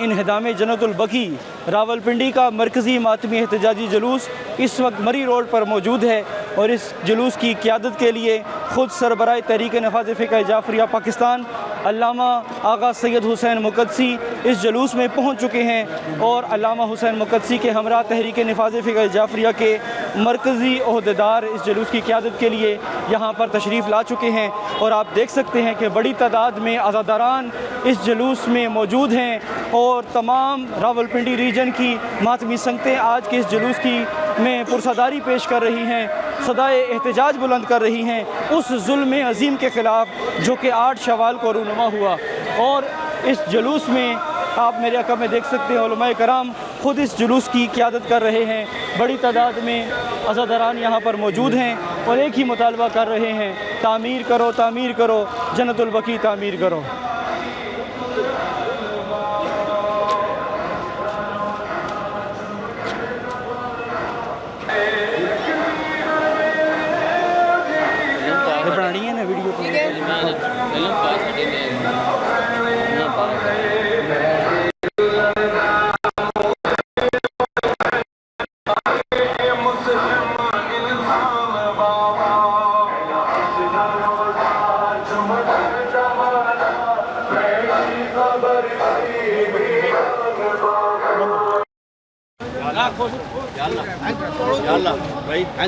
انہدام جنت البقیع راولپنڈی کا مرکزی ماتمی احتجاجی جلوس اس وقت مری روڈ پر موجود ہے، اور اس جلوس کی قیادت کے لیے خود سربراہ تحریک نفاذ فقہ جعفریہ پاکستان علامہ آغا سید حسین مقدسی اس جلوس میں پہنچ چکے ہیں، اور علامہ حسین مقدسی کے ہمراہ تحریک نفاذ فقہ جعفریہ کے مرکزی عہدیدار اس جلوس کی قیادت کے لیے یہاں پر تشریف لا چکے ہیں، اور آپ دیکھ سکتے ہیں کہ بڑی تعداد میں عزاداران اس جلوس میں موجود ہیں، اور تمام راولپنڈی ریجن کی ماتمی سنگتیں آج کے اس جلوس کی میں پرساداری پیش کر رہی ہیں، صدائے احتجاج بلند کر رہی ہیں اس ظلم عظیم کے خلاف جو کہ 8 شوال کو رونما ہوا۔ اور اس جلوس میں آپ میرے عقب میں دیکھ سکتے ہیں علماء کرام خود اس جلوس کی قیادت کر رہے ہیں، بڑی تعداد میں عزاداران یہاں پر موجود ہیں اور ایک ہی مطالبہ کر رہے ہیں، تعمیر کرو تعمیر کرو جنت البقیع تعمیر کرو۔ بنانی ہے نا ویڈیو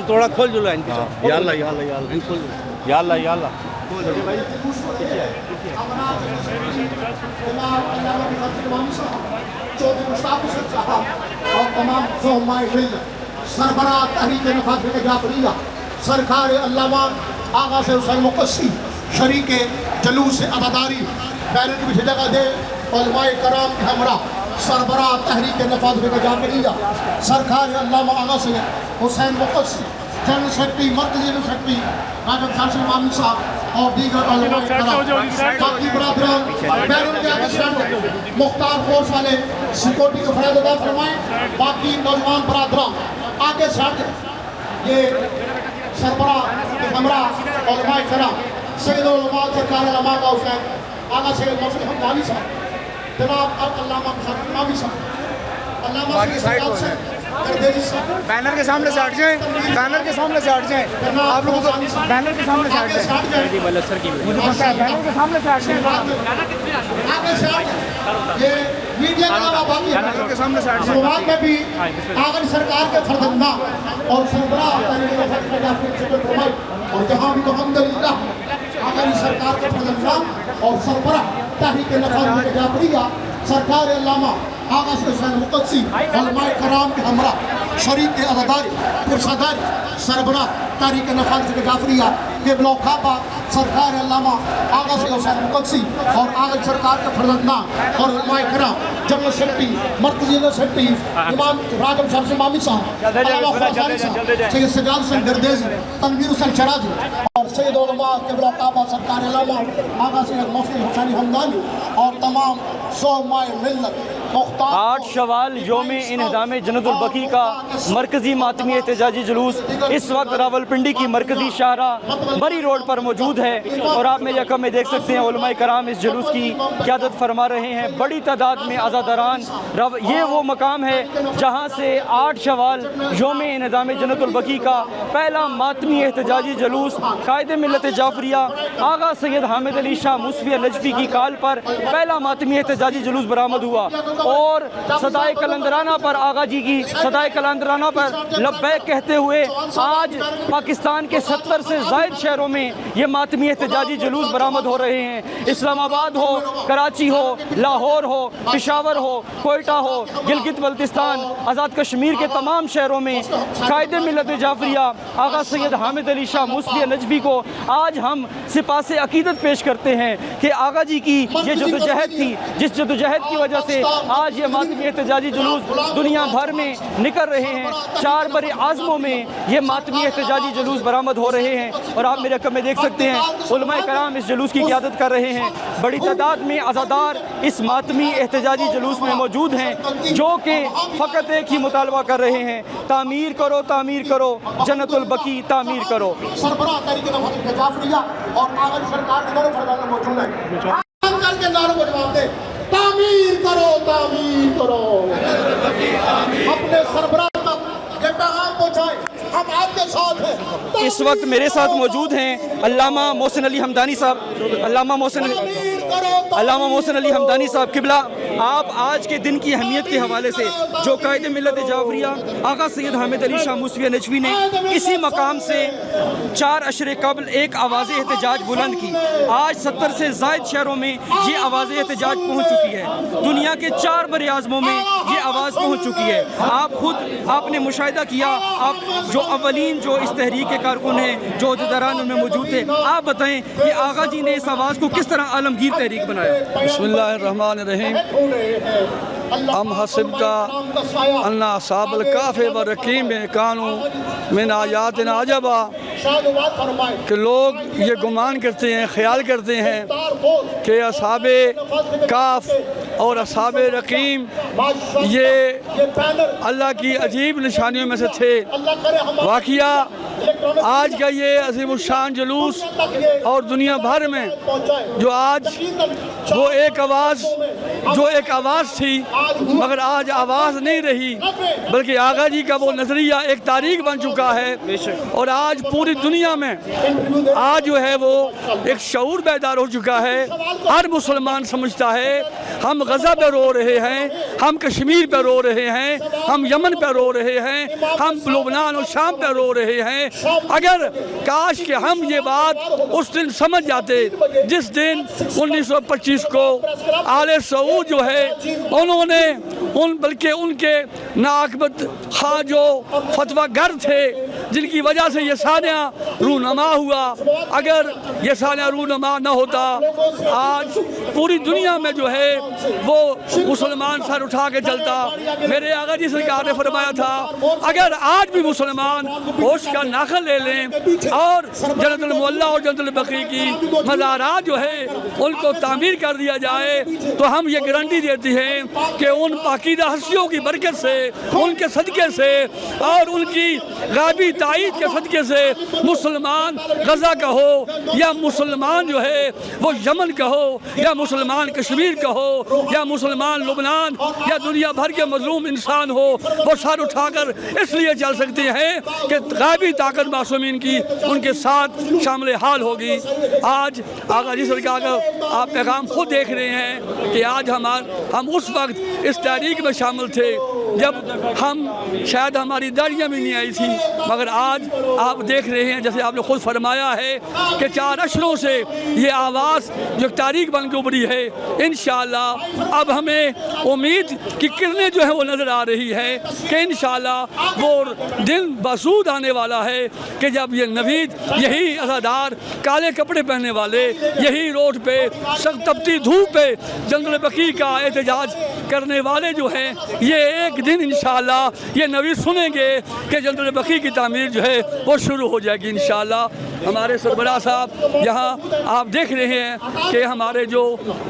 تھوڑا کھول جو یا اللہ یا اللہ یا اللہ کھول یا اللہ یا اللہ اور تمام صحبائے سربراہ تحریک نفاذ فقہ جعفریہ سرکار علامہ آغا سے حسین مقدسی شریک جلوس عزاداری بیرن کی بھی جگہ دے علماء کرام کے ہمراہ سربراہ تحریک نفاذ فقہ جعفریہ سرکار علامہ آغا سے حسین مقدسی جنرل سیکرٹری مرکزی جنرل سیکرٹری راجب شاہ امامی صاحب اور دیگر علماء کرام باقی برادران بیرون کے اکثر مختار فورس والے سیکورٹی کو فیض عطا فرمائیں، باقی نوجوان برادران آگے سے آگے یہ سربراہ کے ہمراہ علماء کرام سید العلماء سرکار علامہ کا حسین آغا سید محسن حمدانی صاحب جناب علامہ حسین امامی صاحب علامہ سید بینر کے سامنے سے ہٹ جائیں، بینر کے سامنے سے ہٹ جائیں، آپ لوگوں کو بینر کے سامنے سے ہٹ جائیں، مجھے پتا ہے بینر کے سامنے سے ہٹ جائیں، آگے سے آگے یہ میڈیا کے علاوہ باقی بینر کے سامنے سے ہٹ جائیں۔ شروعات میں بھی آغا سرکار کے فرزندہ اور سربراہ تحریک نفاذ فقہ جعفریہ شکل فرمائی، اور جہاں بھی الحمدللہ آغا سرکار کے فرزندہ اور سربراہ تحریک نفاذ فقہ جعفریہ سرکار علامہ آغا سے حسین مقدسی علماء کرام کے ہمراہ شریک عزاداری پرساداری سربراہ تحریک نفاذ فقہ جعفریہ کے بلاک کعبہ سرکار علامہ آغا سے حسین مقدسی اور آغا سرکار کے فرزندان اور علماء کرام جنرل سیکرٹری مرکزی جنرل سیکرٹری امام راجب شاہ امامی صاحب علامہ خراسانی صاحب سید سجاد حسین گردیزی تنویر حسین شرازی اور سید علماء کے بلاک کعبہ سرکار علامہ آغا سید محسن حسین حمدانی اور تمام صحبائے ملت 8 شوال یوم انہدام جنت البقیع کا مرکزی ماتمی احتجاجی جلوس اس وقت راولپنڈی کی مرکزی شاہراہ مری روڈ پر موجود ہے، اور آپ میرے عقب میں دیکھ سکتے ہیں علماء کرام اس جلوس کی قیادت فرما رہے ہیں، بڑی تعداد میں عزاداران۔ یہ وہ مقام ہے جہاں سے 8 شوال یوم انہدام جنت البقیع کا پہلا ماتمی احتجاجی جلوس قائد ملت جعفریہ آغا سید حامد علی شاہ موسوی نجفی کی کال پر پہلا ماتمی احتجاجی جلوس برآمد ہوا، اور صدائے کلندرانہ پر آغا جی کی صدائے کلندرانہ پر لبیک کہتے ہوئے آج پاکستان کے 70 سے زائد شہروں میں یہ ماتمی احتجاجی جلوس برآمد ہو رہے ہیں۔ اسلام آباد ہو، کراچی ہو، لاہور ہو، پشاور ہو، کوئٹہ ہو، گلگت بلتستان، آزاد کشمیر کے تمام شہروں میں قائد ملت جعفریہ آغا سید حامد علی شاہ موسوی نجفی کو آج ہم سپاس عقیدت پیش کرتے ہیں کہ آغا جی کی یہ جدوجہد تھی، جس جدوجہد کی وجہ سے آج یہ ماتمی احتجاجی جلوس دنیا بھر میں نکل رہے ہیں، 4 بر اعظموں میں یہ ماتمی احتجاجی جلوس برآمد ہو رہے ہیں، اور آپ میرے عقب میں دیکھ سکتے ہیں علماء کرام اس جلوس کی قیادت کر رہے ہیں، بڑی تعداد میں عزادار اس ماتمی احتجاجی جلوس میں موجود ہیں جو کہ فقط ایک ہی مطالبہ کر رہے ہیں، تعمیر کرو تعمیر کرو جنت البقیع تعمیر کرو۔ سربراہ تحریک نفاذ فقہ جعفریہ اور آغا سرکار کے دونوں فرزندان موجود ہیں، کر کے نعروں کو جواب دے، تعمیر کرو تعمیر सरबराह तक ये पैगाम पहुंचाए, हम आपके साथ हैं। इस वक्त मेरे साथ मौजूद हैं अल्लामा मोहसिन अली हमदानी साहब। अल्लामा मोहसिन अली हमदानी साहब किबला, आप आज के दिन की अहमियत के हवाले से जो कायदे मिल्लत जाफरिया आका सैयद हामिद अली शाह मूसवी नजवी ने इसी मकाम से 4 अशरे कबल एक आवाज़ एहतजाज बुलंद की, आज 70 से ज़ायद शहरों में ये आवाज़ एहतजाज पहुँच चुकी है। दुनिया के 4 बड़े आज़मों में ये आवाज़ पहुँच चुकी है। आप खुद आपने मुशाहिदा किया, आप जो अवलीन जो इस तहरीक के कारकुन हैं, जो अहदेदारान उनमें मौजूद थे, आप बताएं कि आगा जी ने इस आवाज़ को किस तरह आलमगीर तहरीक बनाया। बिस्मिल्लाहिर्रहमानिर्रहीम। अम हसिबता अन्ना अस्हाबल काफ़े व रकीम कानू मिन आयातिना अजबा, कि लोग ये गुमान करते हैं, ख्याल करते हैं कि अस्हाबे काफ और अस्हाबे रकीम ये अल्लाह की अजीब निशानियों में से थे। वाक़िया आज का ये अज़ीमुश्शान जुलूस और दुनिया भर में जो आज वो एक आवाज़ थी, मगर आज आवाज़ नहीं रही, बल्कि आगा जी का वो नज़रिया एक तारीख बन चुका है। और आज पूरी दुनिया में आज जो है वो एक शऊर बेदार हो चुका है। हर मुसलमान समझता है हम गज़ा पे रो रहे हैं, हम कश्मीर पे रो रहे हैं, हम यमन पे रो रहे हैं, हम लुबनान और शाम पे रो रहे हैं। अगर काश कि हम ये बात उस दिन समझ जाते जिस दिन 1925 को आले सऊद जो है उन्होंने बल्कि उनके नाकबत खां जो फतवा गर थे जिनकी वजह से ये सानिया रूनमा हुआ, अगर ये सानिया रूनमा न होता आज पूरी दुनिया में जो है वो मुसलमान सर उठा के चलता। मेरे आगा जी सरकार ने फरमाया था अगर आज भी मुसलमान होश का नाखा ले लें और जन्नतुल मुअल्ला और जन्नतुल बकी की मज़ारात जो है उनको तामीर कर दिया जाए, तो हम ये गारंटी देती हैं कि उन पाकीदा हस्तियों की बरकत से, उनके सदक़े से और उनकी गायबी ताईद के सदक़े से मुसलमान गज़ा का हो या मुसलमान जो है वो यमन का हो या मुसलमान कश्मीर का हो या मुसलमान लुबनान या दुनिया भर के मज़लूम इंसान हो, वो सर उठाकर इसलिए चल सकते हैं कि गायबी ताकत मासूमीन की उनके साथ शामिल हाल होगी। आज आगा जी सरकार का आप पैगाम खुद देख रहे हैं कि आज हम उस वक्त इस तहरीक में शामिल थे जब हम शायद हमारी दाढ़ियाँ भी नहीं आई थी, मगर आज आप देख रहे हैं जैसे आपने खुद फरमाया है कि 4 अशरों से ये आवाज़ जो तारीख बन के उभरी है, इंशाअल्लाह अब हमें उम्मीद की किरणें जो है वो नज़र आ रही है कि इंशाअल्लाह वो दिन बसूद आने वाला है कि जब ये नवीद यही अज़ादार काले कपड़े पहनने वाले यही रोड पे सख्त तपती धूप पे जंगल बकी का एहतजाज करने वाले जो हैं, ये एक दिन इंशाअल्लाह ये नबी सुनेंगे कि जंगल बकी की तामीर जो है वो शुरू हो जाएगी इंशाअल्लाह। हमारे सरबराह साहब यहाँ आप देख रहे हैं कि हमारे जो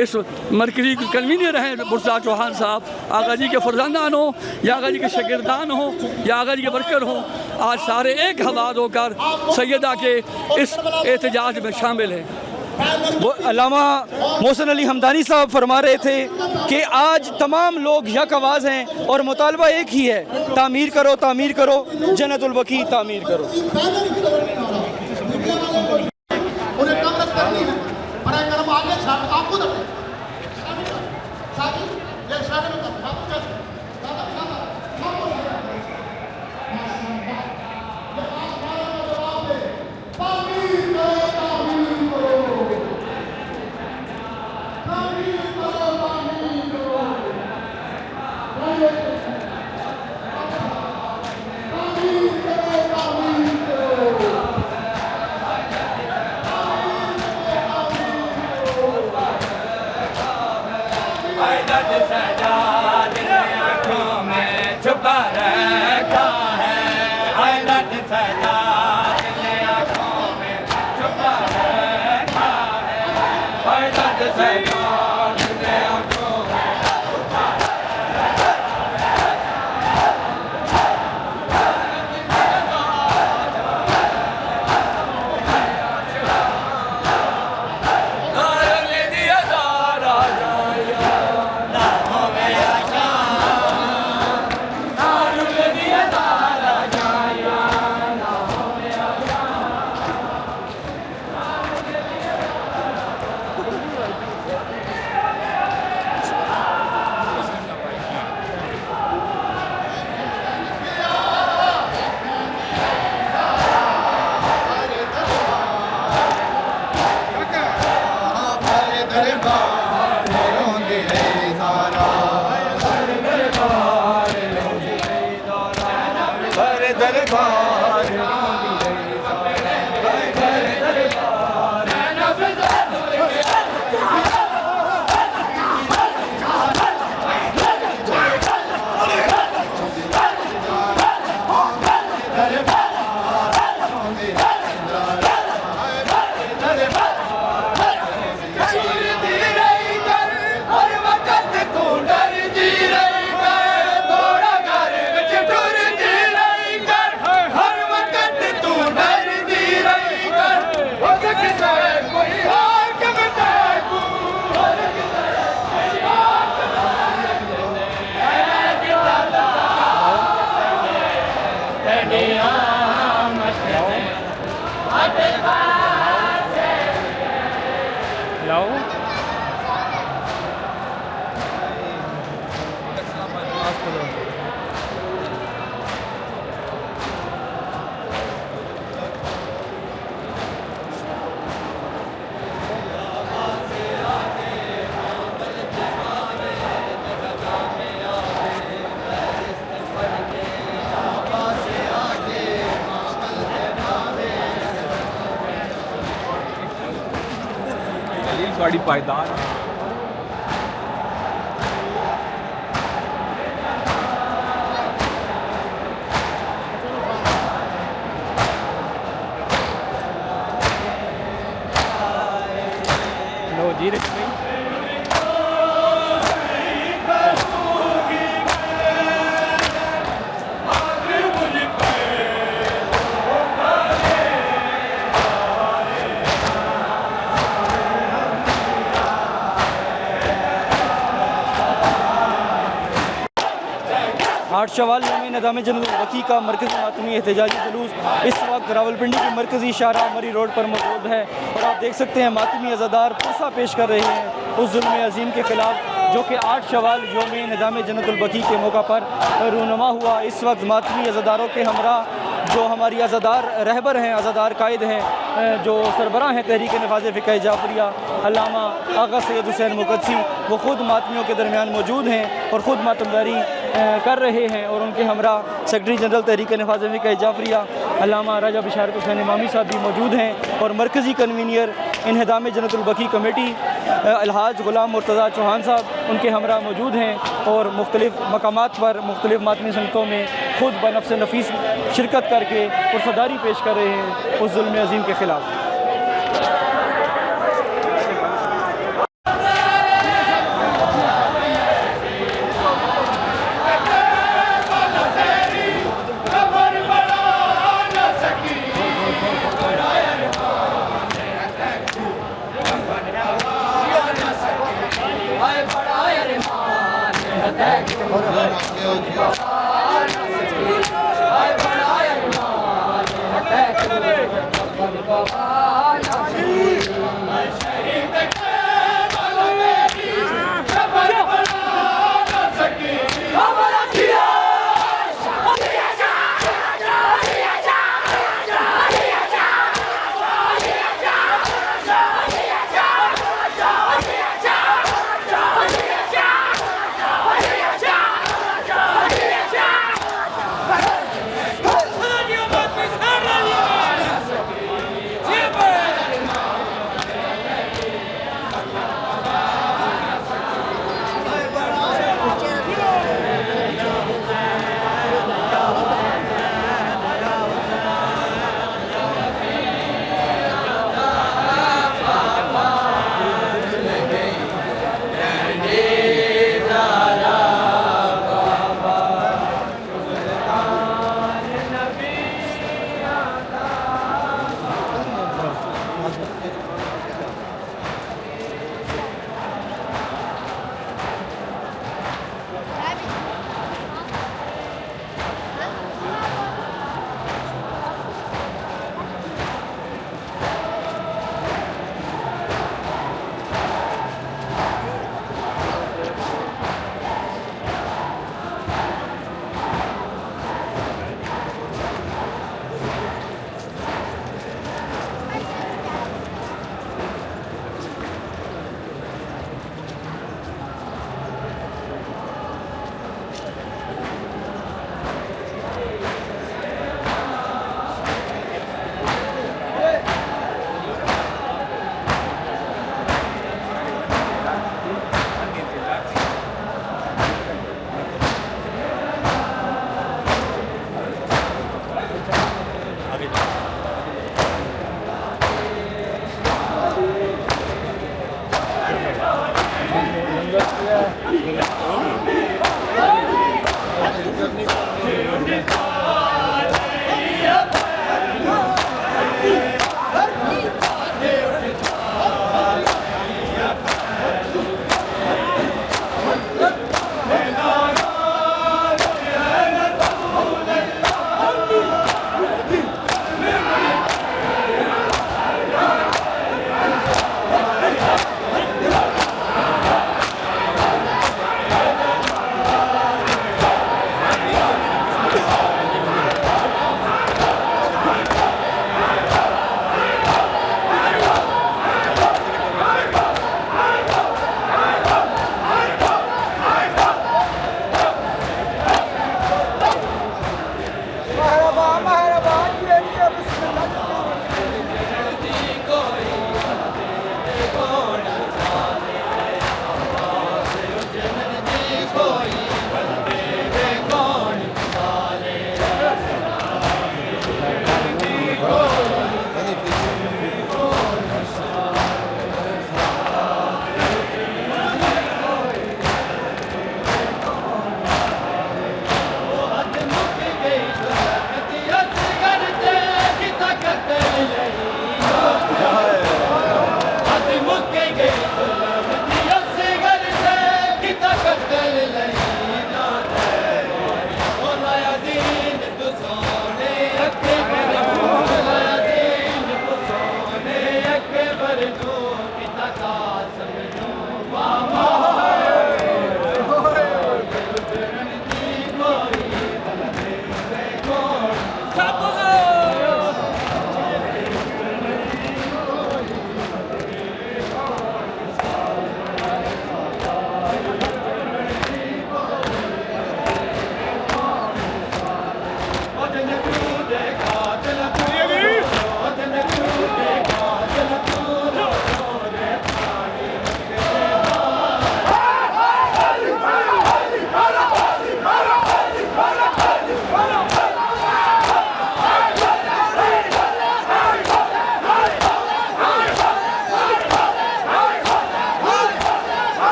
इस मरकज़ी कन्वीनर हैं मुर्तज़ा चौहान साहब, आगा जी के फरजानान हो या आगा जी के शागिर्दान हो या आगा जी के वर्कर हो, आज सारे एक हवाद होकर सैयदा के इस एहतजाज में शामिल हैं। वो अल्लामा मोहसिन अली हमदानी साहब फरमा रहे थे कि आज तमाम लोग यक आवाज़ हैं और मुतालबा एक ही है, तामीर करो तामीर करो, जन्नतुल बकी तामीर करो। उन्हें कमरत करनी है, बराए करम आगे आपको दरबार लाओ บายดา लो धीरे भाई आठ शवाल में निज़ाम जनरल वकी का मरकज़ी मातमी एहतजाजी जुलूस इस वक्त रावलपिंडी की मरकज़ी शाहराह मरी रोड पर मौजूद है और आप देख सकते हैं मातमी अज़ादार पुरसा पेश कर रहे हैं उस जुल्म अज़ीम के ख़िलाफ़ जो कि 8 शवाल यौम निज़ाम जनरल वकी के मौका पर रूनुमा हुआ। इस वक्त मातमी अज़ादारों के हमरा जो हमारी अज़ादार रहबर हैं, अज़ादार कायद हैं, जो सरबराह हैं तहरीक नफ़ाज़ फ़िक़्ह जाफ़रिया अल्लामा आगा सैयद हुसैन मुक़द्दसी, वो ख़ुद मातमियों के दरमियान मौजूद हैं और ख़ुद मातमदारी कर रहे हैं और उनके हमरा सेक्रेटरी जनरल तहरीक नफ़ाज़ फ़िक़्ह जाफ़रिया अल्लामा राजा बिशारत हुसैन इमामी साहब भी मौजूद हैं और मरकज़ी कन्वीनियर इन्हिदाम जनरल वकी कमेटी अलहाज ग़ुलाम मुर्तज़ा चौहान साहब उनके हमरा मौजूद हैं और मुख्तलिफ़ मकामात पर मुख्तलिफ़ मातमी संगतों में ख़ुद बनफ़्स नफ़ीस शिरकत करके पुरसदारी पेश कर रहे हैं उस जुल्म अज़ीम के ख़िलाफ़।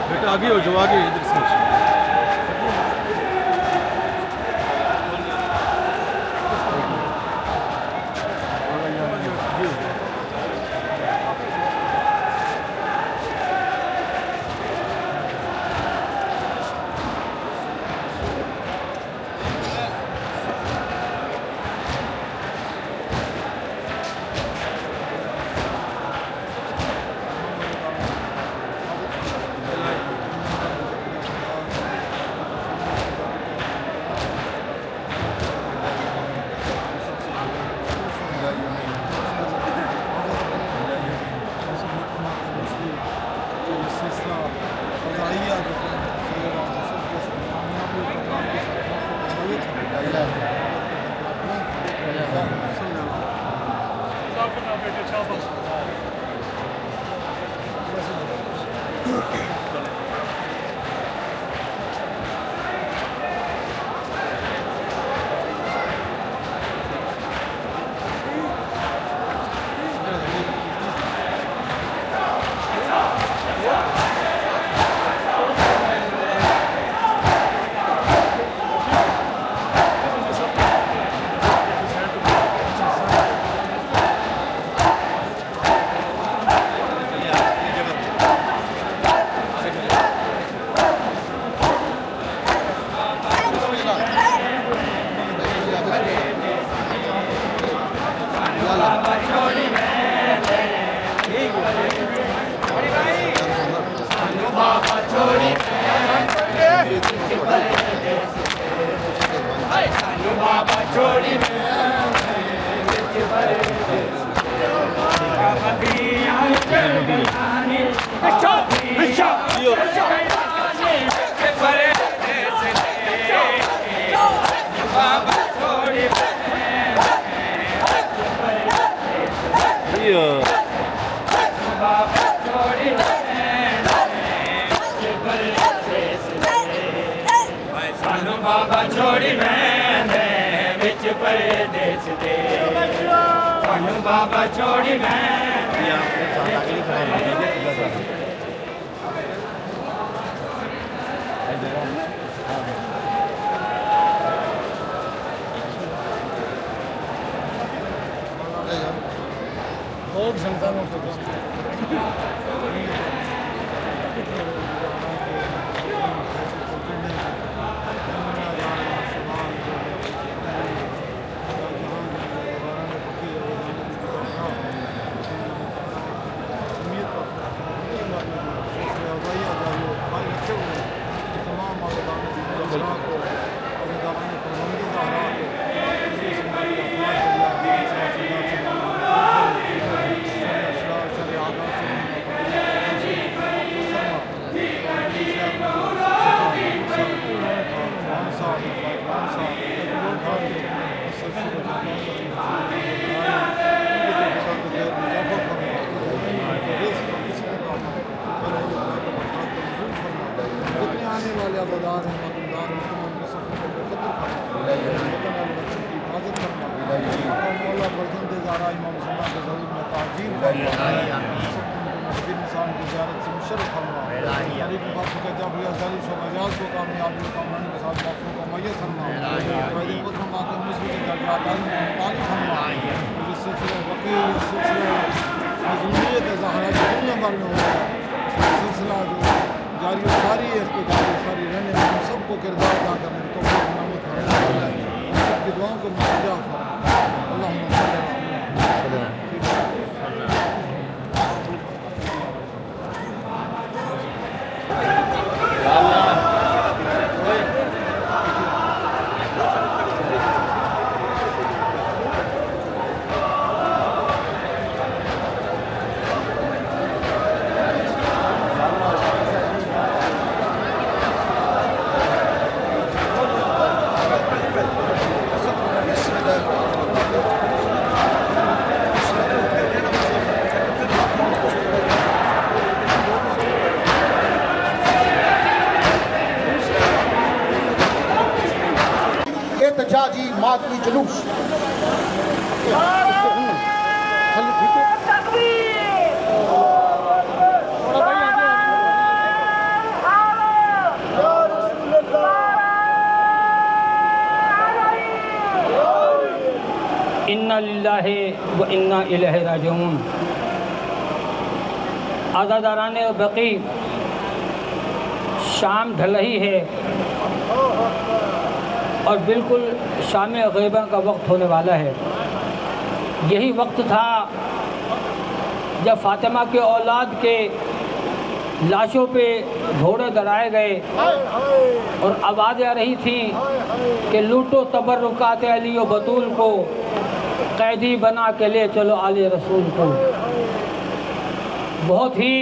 بیٹا آگے ہو جو آگے ادھر سے बाबा छोड़ी मैंने बिच परदेस दे सानू बाबा छोड़ी बहुत संतानों को جاری ساری ہے اس پہ ساری رہنے میں ہم سب کو کردار ادا کرنے تو سب کی دعاؤں کو مستجاب فرما जुलूस इन्ना लिल्लाहि व इन्ना इलैहि राजिऊन। आज़ादारान बक़ी, शाम ढल रही है और बिल्कुल शाम ग़ैबा का वक्त होने वाला है। यही वक्त था जब फ़ातिमा के औलाद के लाशों पे घोड़े दड़ाए गए और आवाज़ें आ रही थी कि लूटो तबर्रुकात अली व बतूल को, कैदी बना के ले चलो आले रसूल को। बहुत ही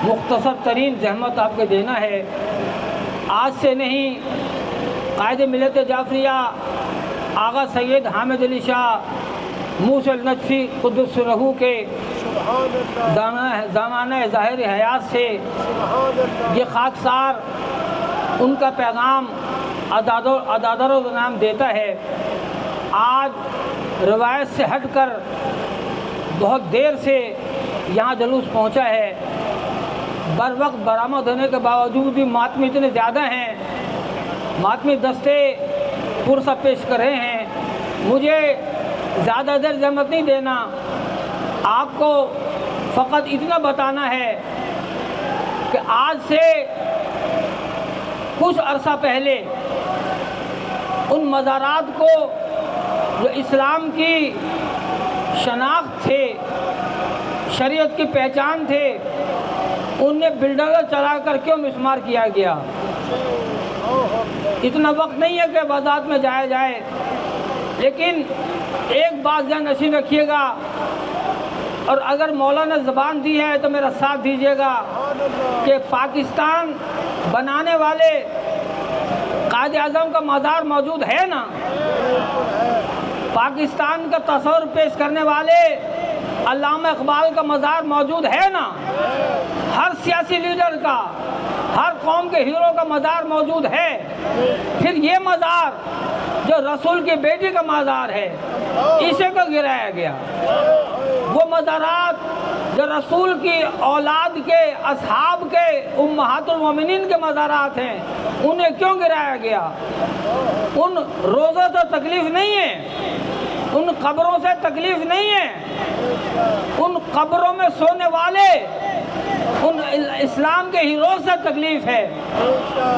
मुख्तसर तरीन ज़हमत आपको देना है। आज से नहीं, कायदे मिलत जाफरिया आगा सैयद हामिद अली शाह मूसल नजफी कुद्दुस रहू के ज़माने ज़ाहिर हयात से ये खाकसार उनका पैगाम अदादर नाम देता है। आज रवायत से हटकर बहुत देर से यहाँ जुलूस पहुँचा है। बर वक्त बरामद होने के बावजूद भी मातमी इतने ज़्यादा हैं, मातमी दस्ते पुरसा पेश कर रहे हैं। मुझे ज़्यादा देर जहमत नहीं देना, आपको फ़कत इतना बताना है कि आज से कुछ अरसा पहले उन मज़ारात को जो इस्लाम की शनाख्त थे, शरीयत की पहचान थे, उन्हें बिल्डर चला कर क्यों मिस्मार किया गया। इतना वक्त नहीं है कि वजाहत में जाया जाए, लेकिन एक बात ध्यान नशीन रखिएगा और अगर मौला ने ज़बान दी है तो मेरा साथ दीजिएगा कि पाकिस्तान बनाने वाले कायद आज़म का मज़ार मौजूद है ना, पाकिस्तान का तस्वर पेश करने वाले अल्लामा इकबाल का मज़ार मौजूद है ना, हर सियासी लीडर का, हर कौम के हीरो का मज़ार मौजूद है। फिर ये मज़ार जो रसूल की बेटी का मज़ार है, इसे को गिराया गया। वो मज़ारात जो रसूल की औलाद के, असहाब के, उम्महातुल मोमिनीन के मज़ारात हैं, उन्हें क्यों गिराया गया। उन रोज़ों से तकलीफ़ नहीं है, उन कब्रों से तकलीफ़ नहीं है, उन कब्रों में सोने वाले उन इस्लाम के हीरो से तकलीफ़ है।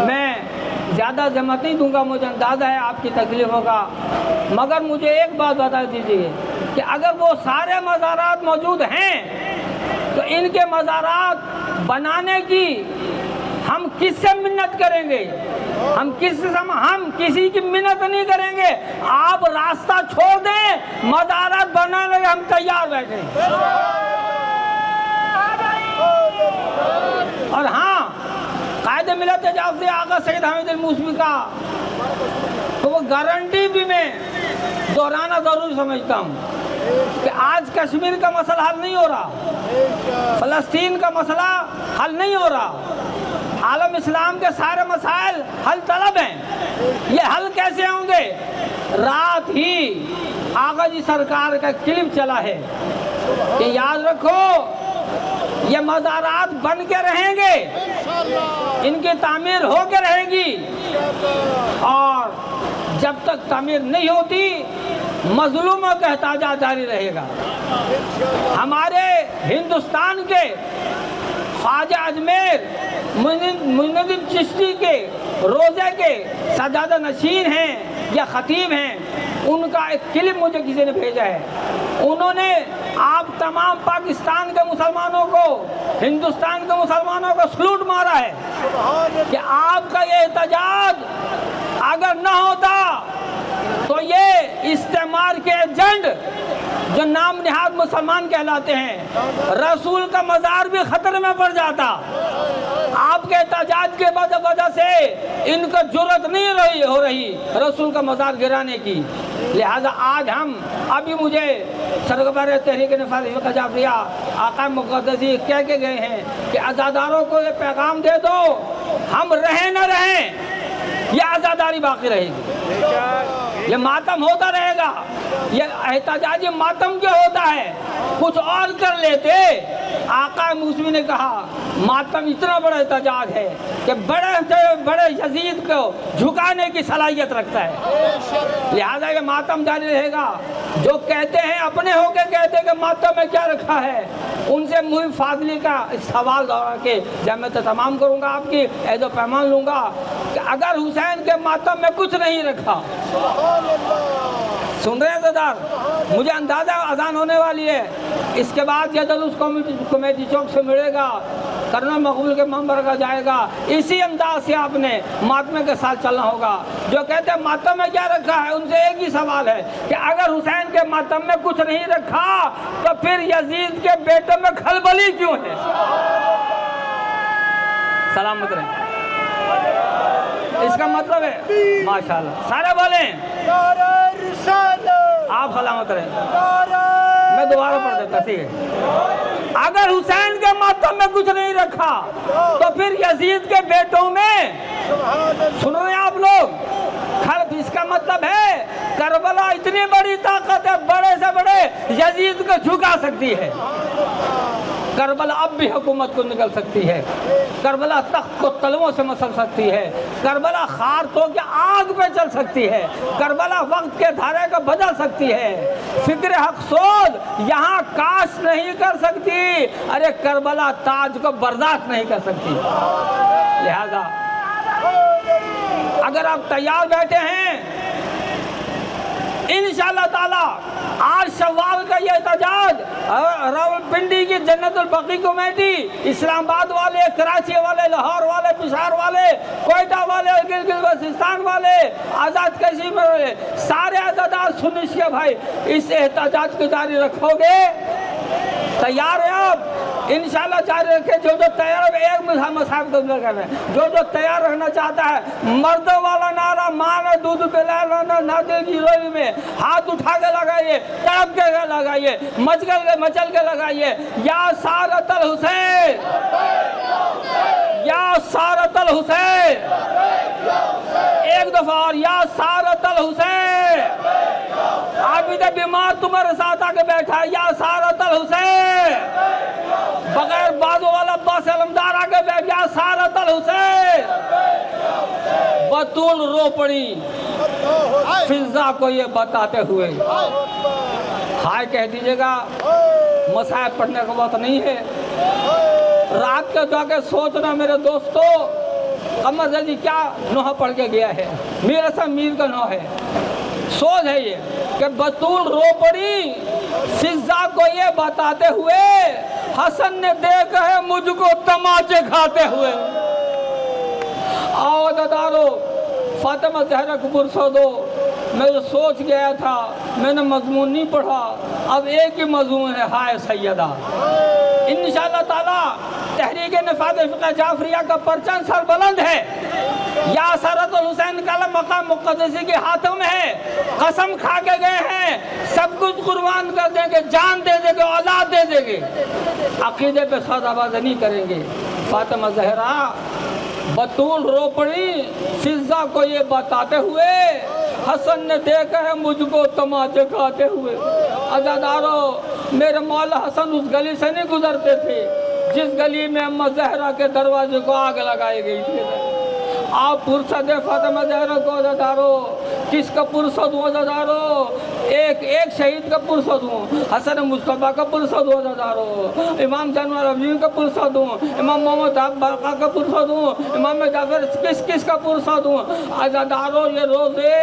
मैं ज़्यादा जहमत नहीं दूंगा, मुझे अंदाज़ा है आपकी तकलीफ़ों का, मगर मुझे एक बात बता दीजिए कि अगर वो सारे मज़ारात मौजूद हैं तो इनके मज़ारात बनाने की हम किससे मिन्नत करेंगे। हम किसी की मिन्नत नहीं करेंगे। आप रास्ता छोड़ दें, मज़ारात बनाने के हम तैयार बैठे। और हाँ, कायदे मिलत जाफरी आगा सैयद हामिद अल-मूसवी का तो वो गारंटी भी मैं दोहराना ज़रूर समझता हूँ कि आज कश्मीर का मसला हल नहीं हो रहा, फ़लस्तीन का मसला हल नहीं हो रहा, आलम इस्लाम के सारे मसाइल हल तलब हैं। ये हल कैसे होंगे। रात ही आगा जी सरकार का क्लिप चला है कि याद रखो ये मज़ारात बन के रहेंगे, इनकी तामीर हो के रहेगी, और जब तक तामीर नहीं होती मज़लूमों का एहतजाज जारी रहेगा। हमारे हिंदुस्तान के ख्वाजा अजमेर मुइनुद्दीन चिश्ती के रोज़े के सजादा नशीन हैं या ख़तीब हैं, उनका एक क्लिप मुझे किसी ने भेजा है। उन्होंने आप तमाम पाकिस्तान के मुसलमानों को, हिंदुस्तान के मुसलमानों को सलूट मारा है कि आपका ये एहतजाज अगर न होता तो ये इस्तेमार के एजेंट जो नाम निहाद मुसलमान कहलाते हैं, रसूल का मज़ार भी ख़तरे में पड़ जाता। आपके एहतजाज के वजह से इनको जुर्रत नहीं हो रही रसूल का मज़ार गिराने की। लिहाजा आज हम अभी मुझे सरगबार तहरीक नफ़ाज़ जाफरिया आका मुक़द्दसी कह के गए हैं कि आज़ादारों को ये पैगाम दे दो, हम रहें न रहें, ये आज़ादारी बाकी रहेगी। یہ मातम होता रहेगा। ये एहतजाजी मातम क्यों होता है? कुछ और कर लेते। आका मूसवी ने कहा मातम इतना बड़ा एहतजाज है कि बड़े से बड़े यजीद को झुकाने की सलाहियत रखता है। लिहाजा ये मातम जारी रहेगा। जो कहते हैं अपने होके कहते हैं कि मातम में क्या रखा है, उनसे मुहिम फाजली का सवाल दोहरा के जब मैं तो तमाम करूँगा, आपकी ऐदो पैमान लूँगा कि अगर हुसैन के मातम में कुछ नहीं रखा, सुन रहे हैं सरदार, मुझे अंदाज़ा अजान होने वाली है, इसके बाद ये जुलूस कमेटी चौक से मिलेगा, कर्नल मकबूल के मंबर का जाएगा। इसी अंदाज से आपने मातमे के साथ चलना होगा। जो कहते हैं मातम में क्या रखा है, उनसे एक ही सवाल है कि अगर हुसैन के मातम में कुछ नहीं रखा तो फिर यजीद के बेटे में खलबली क्यों है? सलामत रहे। इसका मतलब है माशाल्लाह, सारे बोलें आप सलामत रहे। मैं दोबारा पढ़ देता, ठीक है। अगर हुसैन के मातम में कुछ नहीं रखा तो फिर यजीद के बेटों में, सुन रहे हैं आप लोग, खर्फ, इसका मतलब है करबला इतनी बड़ी ताकत है, बड़े से बड़े यजीद को झुका सकती है। करबला अब भी हुकूमत को निकल सकती है। करबला तख्त को तलवों से मसल सकती है। करबला खार तो क्या आग पे चल सकती है। करबला वक्त के धारे को बदल सकती है। फिक्र हक सोच यहाँ काश नहीं कर सकती, अरे करबला ताज को बर्दाश्त नहीं कर सकती। लिहाजा अगर आप तैयार बैठे हैं, इंशाअल्लाह ताला आज शव्वाल का ये एहतजाज रावलपिंडी की जन्नतुल बकी कमेटी, इस्लामाबाद वाले, कराची वाले, लाहौर वाले, पिशावर वाले, कोयटा वाले, गिलगित बल्तिस्तान वाले, आज़ाद कश्मीर वाले, सारे एहतजाज सुनिश्चित भाई इस एहतजाज को जारी रखोगे। तैयार है आप? इंशाल्लाह जारी रखे। जो तैयार है, एक मसाहब को कर रहे हैं, जो तैयार रहना चाहता है, मर्दों वाला नारा माना दूध पिलाना ना देगी रोई में, हाथ उठा के लगाइए, तड़प के लगाइए, मचल के लगाइए, या सारतल हुसैन, या सारतल हुसैन, एक दफा और, या सारतल हुसैन। आप इधर बीमार तुम्हारे साथ आके बैठा है, या सारतल हुसैन। बगैर बाजू वाला अब्बास अलमदार आके बैठ गया, सारतल हुसैन। बतूल रो पड़ी फिजा को ये बताते हुए। हाय कह दीजिएगा, मसाहब पढ़ने का बात नहीं है। रात के जाके सोचना मेरे दोस्तों, कमर जल्दी क्या नोहा पढ़ के गया है, मीर सा मीर का नोह है। सोच है ये कि बतूल रो पड़ी फिजा को ये बताते हुए, हसन ने देखा है मुझको तमाचे खाते हुए। आओ दादारो, फातिमा ज़हरा को पुरसा दो। मैं तो सोच गया था, मैंने मजमून नहीं पढ़ा, अब एक ही मजमून है, हाय सैयदा। इंशाअल्लाह ताला तहरीक नफ़ाज़ फ़िक़्ह जाफ़रिया का परचम सर बुलंद है। या सरतुल हुसैन का मकाम मुक़द्दसी के हाथों में है। कसम खा के गए हैं, सब कुछ कुर्बान कर देंगे, जान दे देंगे, औलाद दे देंगे, अक़ीदे पे सौदाबाज़ी नहीं करेंगे। फातिमा ज़हरा बतूल रो पड़ी फिजा को ये बताते हुए, हसन ने देखा है मुझको तमाचे खाते हुए। अज़ादारो, मेरे मौला हसन उस गली से नहीं गुजरते थे जिस गली में अम्मा ज़हरा के दरवाजे को आग लगाई गई थी। आप पुरसद फातिमा ज़हरा को अज़ादारो, किसका पुरसद हो अज़ादारो? एक शहीद का पुरसद हूँ, हसन मुस्तफ़ा का पुरसद हो अज़ादारो, इमाम जानवर अबीन का पुरसद हूँ, इमाम मोहम्मद बरक़ा का पुरसद हूँ, इमाम जाफ़र किस का पुरसद हूँ। अज़ादारो, ये रोज़े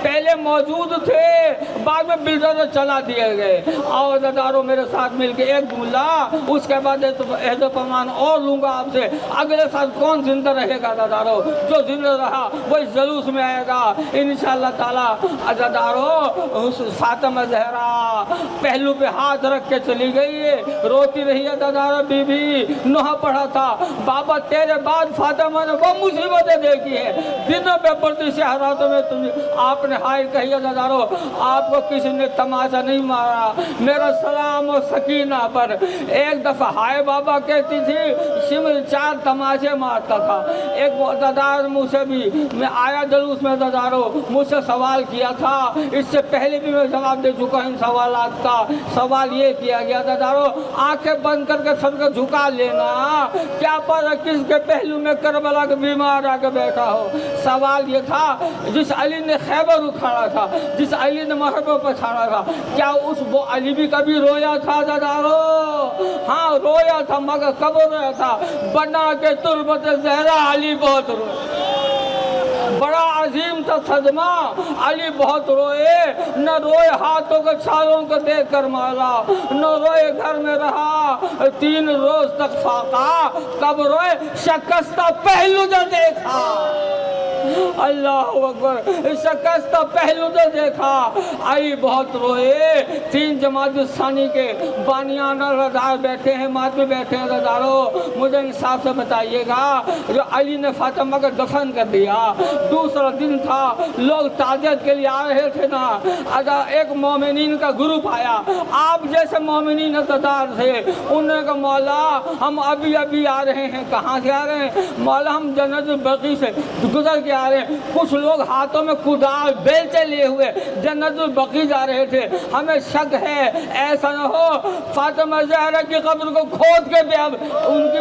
पहले मौजूद थे, बाद में बिल्डर चला दिए गए। आओ अज़ादारो, मेरे साथ मिल के एक जुमला, उसके बाद एहद फरमान और लूँगा आपसे। अगले साल कौन जिंदा रहेगा अज़ादारो? जो जिंदा रहा वो इस जुलूस में आएगा इंशाअल्लाह ताला। अज़ादारो, फातिमा ज़हरा पहलू पे हाथ रख के चली गई है, रोती रही है दादारा बीबी। नोहा पढ़ा था, बाबा तेरे बाद फातिमा ने वो मुसीबतें देखी है, दिनों पे पड़ती से हालातों में तुम्हें आपने हाय कही है दादारो, आपको किसी ने तमाशा नहीं मारा, मेरा सलाम और सकीना पर। एक दफा हाय बाबा कहती थी, सिमर 4 तमाशे मारता था। एक दादार मुझसे भी, मैं आया जुलूस में दादारो, मुझसे सवाल किया था, इससे पहले भी मैं जवाब दे चुका इन सवालात का। सवाल ये किया गया दादारो, आंखें बंद करके सर को झुका लेना, क्या पता किसके पहलू में करबला का बीमार आके बैठा हो। सवाल ये था, जिस अली ने खैबर उखाड़ा था, जिस अली ने महबूब पर छाड़ा था, क्या उस वो अली भी कभी रोया था दादारो? हाँ रोया था, मगर कब रोया था? बना के तुरबत ज़हरा अली बहुत रोया, बड़ा अजीम था सदमा, अली बहुत रोए। न रोए हाथों के छालों को देख कर मारा, न रोए घर में रहा 3 रोज तक फाका, कब रोए? शिकस्ता पहलू जो देखा, अल्लाह अकबर, शिकस्त पहलू तो देखा, आई बहुत रोए। 3 जमात सानी के बानियाना रदार बैठे हैं, मात में बैठे हैं रदारो, मुझे इंसाफ से बताइएगा, जो अली ने फातिमा का दफन कर दिया, दूसरा दिन था, लोग ताजियत के लिए आ रहे थे ना, अगर एक मोमिनीन का ग्रुप आया, आप जैसे मोमिनीन रदार थे, उन्होंने कहा मौला हम अभी अभी आ रहे हैं। कहाँ से आ रहे हैं? मौला हम जन्नतुल बकी से गुजर के आ रहे हैं। कुछ लोग हाथों में कुदाल बेलचे लिए हुए जन्नतुल बकी जा रहे थे, हमें शक है ऐसा न हो फातिमा ज़हरा की कब्र को खोद के उनकी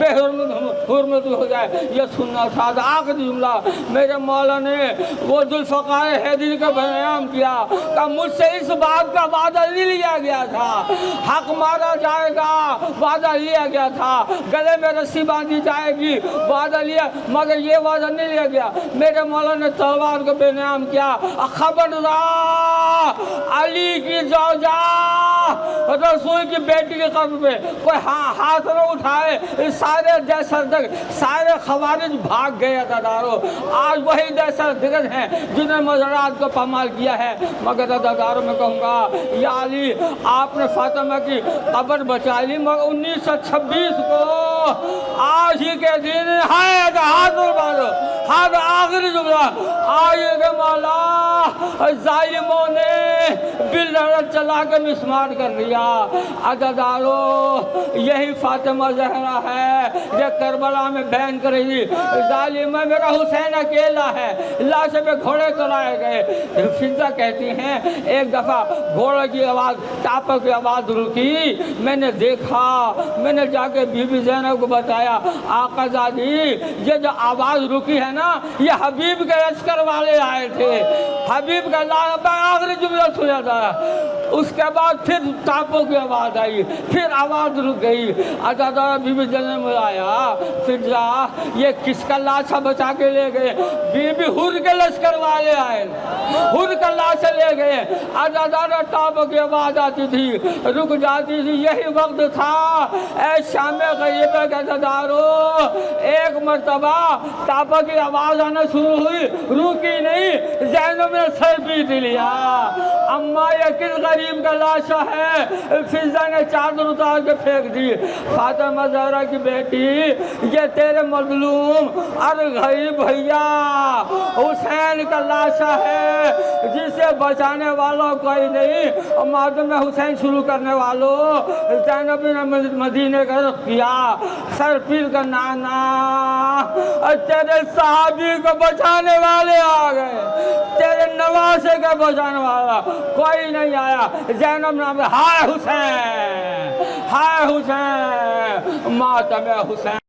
बेहुरमत हो जाए, यह सुनना था। आखिरी जुमला मेरे मौला ने वो जुल्फ़कार हैदरी का बयान किया कि मुझसे इस बात का वादा नहीं लिया गया था, हक मारा जाएगा वादा लिया गया था, गले में रस्सी बांधी जाएगी वादा लिया, मगर ये वादा नहीं लिया गया। मेरे मौला ने तलवार को बेनाम किया, खबरदार अली की जौजा रसूल की बेटी के कब्र पे कोई हाथ न उठाए। सारे दहशत सारे खवारिज भाग गए दादारो, आज वही दहशत दिग्गज हैं जिन्होंने मज़ारात को पामाल किया है। मगर दादारो मैं कहूँगा या अली आपने फातिमा की कब्र बचा ली, मगर 1926 को आज ही के दिन है हाथ मारो, हाथ आखिरी जुमला आइए के मौला जालिमों ने बिल चला के मिसमार कर दिया। अदादारो यही फातिमा ज़हरा है जो करबला में बयान कर रही जालिम मेरा हुसैन अकेला है, लाश पे घोड़े चलाए गए। फिजा कहती हैं एक दफ़ा घोड़े की आवाज़ टापर की आवाज़ रुकी, मैंने देखा, मैंने जाके बीबी ज़ैनब को बताया आका जादी ये जो आवाज़ रुकी है ना ये हबीब के लश्कर वाले आए थे, हबीब का आखिरी जुमला सुना था। उसके बाद फिर टापों की आवाज़ आई, फिर आवाज़ रुक गई। अदादा बीबी ज़ैनब में आया, फिर जा ये किसका लाशा बचा के ले गए? बीबी हुर के लश्कर वाले आए, हुर का लाशा ले गए। अदादा टापों की आवाज़ आती थी, रुक जाती थी। यही वक्त था ऐ शामे गरीब के दादारो, एक मरतबा टापों की आवाज़ आना शुरू हुई, रुकी नहीं, ज़ैनब ने सर पीट लिया। अम्मा ये किस गरीब का लाशा है? फिजा ने चादर उतार के फेंक दी। फातिमा ज़हरा की बेटी ये तेरे मजलूम अरे गरीब भैया हुसैन का लाशा है, जिसे बचाने वालों कोई नहीं। और मातम हुसैन शुरू करने वालों ज़ैनब ने मदीने का रुख किया, सर पीर का नाना और तेरे साहबी को बचाने वाले आ गए, तेरे नवासे का बचाने वाला कोई नहीं आया। ज़ैनब नाम हाय हुसैन, हाय हुसैन, मातम हुसैन।